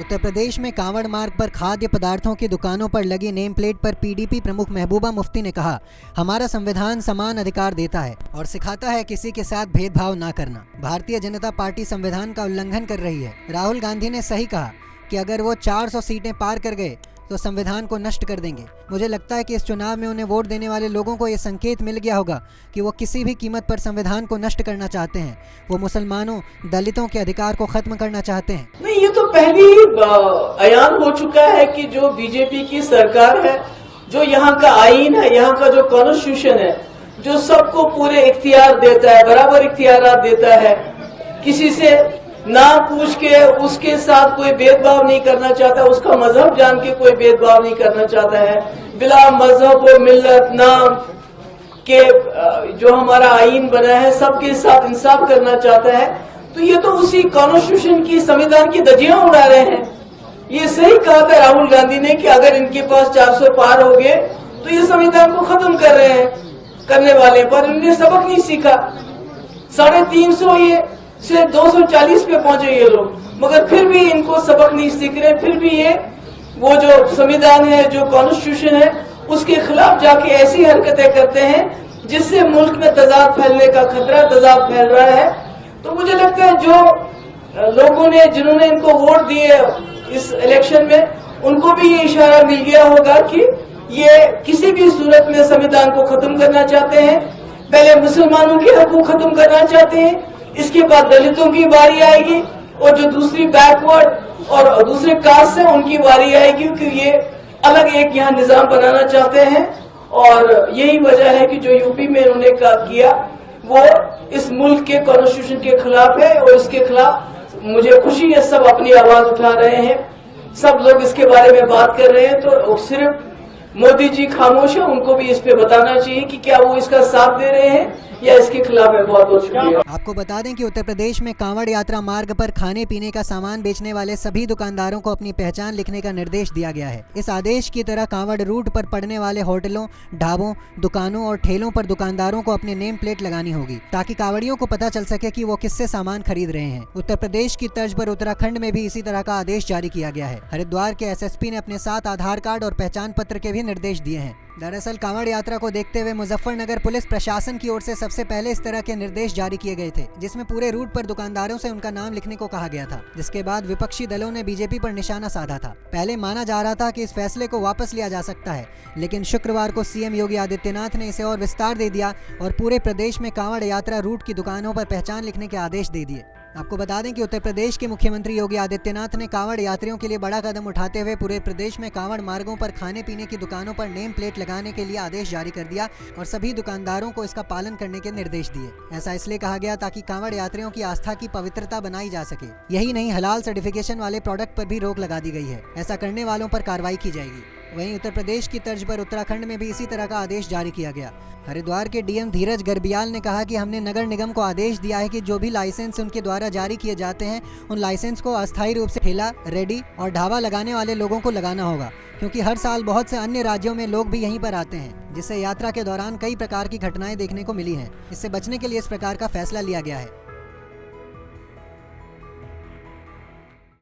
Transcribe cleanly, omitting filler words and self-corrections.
उत्तर प्रदेश में कांवड़ मार्ग पर खाद्य पदार्थों की दुकानों पर लगी नेम प्लेट पर पीडीपी प्रमुख महबूबा मुफ्ती ने कहा, हमारा संविधान समान अधिकार देता है और सिखाता है किसी के साथ भेदभाव ना करना। भारतीय जनता पार्टी संविधान का उल्लंघन कर रही है। राहुल गांधी ने सही कहा कि अगर वो 400 सीटें पार कर गए तो संविधान को नष्ट कर देंगे। मुझे लगता है कि इस चुनाव में उन्हें वोट देने वाले लोगों को ये संकेत मिल गया होगा कि वो किसी भी कीमत पर संविधान को नष्ट करना चाहते हैं। वो मुसलमानों, दलितों के अधिकार को खत्म करना चाहते हैं। नहीं, ये तो पहले ही अयान हो चुका है कि जो बीजेपी की सरकार है, जो यहाँ का आईन है, यहाँ का जो कॉन्स्टिट्यूशन है, जो सबको पूरे इख्तियार देता है, बराबर इख्तियार देता है, किसी से ना पूछ के उसके साथ कोई भेदभाव नहीं करना चाहता, उसका मजहब जान के कोई भेदभाव नहीं करना चाहता है, बिला मजहब और मिल्लत नाम के जो हमारा आईन बना है सबके साथ इंसाफ करना चाहता है। तो ये तो उसी कॉन्स्टिट्यूशन की, संविधान की धज्जियां उड़ा रहे हैं। ये सही कहा था राहुल गांधी ने कि अगर इनके पास 400 पार हो गए तो ये संविधान को खत्म कर रहे हैं, करने वाले, पर इन्होंने सबक नहीं सीखा। 350 ये से 240 पे पहुंचे ये लोग, मगर फिर भी इनको सबक नहीं सीख रहे। फिर भी ये वो जो संविधान है, जो कॉन्स्टिट्यूशन है, उसके खिलाफ जाके ऐसी हरकतें करते हैं जिससे मुल्क में तजाद फैलने का खतरा, तजाद फैल रहा है। तो मुझे लगता है जो लोगों ने, जिन्होंने इनको वोट दिए इस इलेक्शन में, उनको भी ये इशारा मिल गया होगा कि ये किसी भी सूरत में संविधान को खत्म करना चाहते हैं। पहले मुसलमानों के हक को खत्म करना चाहते हैं, इसके बाद दलितों की बारी आएगी, और जो दूसरी बैकवर्ड और दूसरे कास्ट है उनकी बारी आएगी, क्योंकि ये अलग एक यहाँ निजाम बनाना चाहते हैं। और यही वजह है कि जो यूपी में उन्होंने किया वो इस मुल्क के कॉन्स्टिट्यूशन के खिलाफ है, और इसके खिलाफ मुझे खुशी है सब अपनी आवाज उठा रहे हैं, सब लोग इसके बारे में बात कर रहे हैं। तो सिर्फ मोदी जी खामोश है, उनको भी इस पे बताना चाहिए कि क्या वो इसका साथ दे रहे हैं या इसके खिलाफ है। बहुत बहुत शुक्रिया। आपको बता दें कि उत्तर प्रदेश में कांवड़ यात्रा मार्ग पर खाने पीने का सामान बेचने वाले सभी दुकानदारों को अपनी पहचान लिखने का निर्देश दिया गया है। इस आदेश की तरह कांवड़ रूट पर पड़ने वाले होटलों, ढाबों, दुकानों और ठेलों पर दुकानदारों को अपनी नेम प्लेट लगानी होगी, ताकि कांवड़ियों को पता चल सके कि वो किससे सामान खरीद रहे हैं। उत्तर प्रदेश की तर्ज पर उत्तराखंड में भी इसी तरह का आदेश जारी किया गया है। हरिद्वार के एसएसपी ने अपने साथ आधार कार्ड और पहचान पत्र के भी निर्देश दिए हैं। दरअसल कांवड़ यात्रा को देखते हुए मुजफ्फरनगर पुलिस प्रशासन की ओर से सबसे पहले इस तरह के निर्देश जारी किए गए थे, जिसमें पूरे रूट पर दुकानदारों से उनका नाम लिखने को कहा गया था, जिसके बाद विपक्षी दलों ने बीजेपी पर निशाना साधा था। पहले माना जा रहा था कि इस फैसले को वापस लिया जा सकता है, लेकिन शुक्रवार को सीएम योगी आदित्यनाथ ने इसे और विस्तार दे दिया और पूरे प्रदेश में कांवड़ यात्रा रूट की दुकानों पर पहचान लिखने के आदेश दे दिए। आपको बता दें कि उत्तर प्रदेश के मुख्यमंत्री योगी आदित्यनाथ ने कांवड़ यात्रियों के लिए बड़ा कदम उठाते हुए पूरे प्रदेश में कांवड़ मार्गों पर खाने पीने की दुकानों पर नेम प्लेट लगाने के लिए आदेश जारी कर दिया और सभी दुकानदारों को इसका पालन करने के निर्देश दिए। ऐसा इसलिए कहा गया ताकि कांवड़ यात्रियों की आस्था की पवित्रता बनाई जा सके। यही नहीं, हलाल सर्टिफिकेशन वाले प्रोडक्ट पर भी रोक लगा दी गई है। ऐसा करने वालों पर कार्रवाई की जाएगी। वहीं उत्तर प्रदेश की तर्ज पर उत्तराखंड में भी इसी तरह का आदेश जारी किया गया। हरिद्वार के डीएम धीरज गर्बियाल ने कहा कि हमने नगर निगम को आदेश दिया है कि जो भी लाइसेंस उनके द्वारा जारी किए जाते हैं, उन लाइसेंस को अस्थायी रूप से ठेला, रेडी और ढाबा लगाने वाले लोगों को लगाना होगा, क्योंकि हर साल बहुत से अन्य राज्यों में लोग भी यहीं पर आते हैं, जिससे यात्रा के दौरान कई प्रकार की घटनाएं देखने को मिली हैं। इससे बचने के लिए इस प्रकार का फैसला लिया गया है।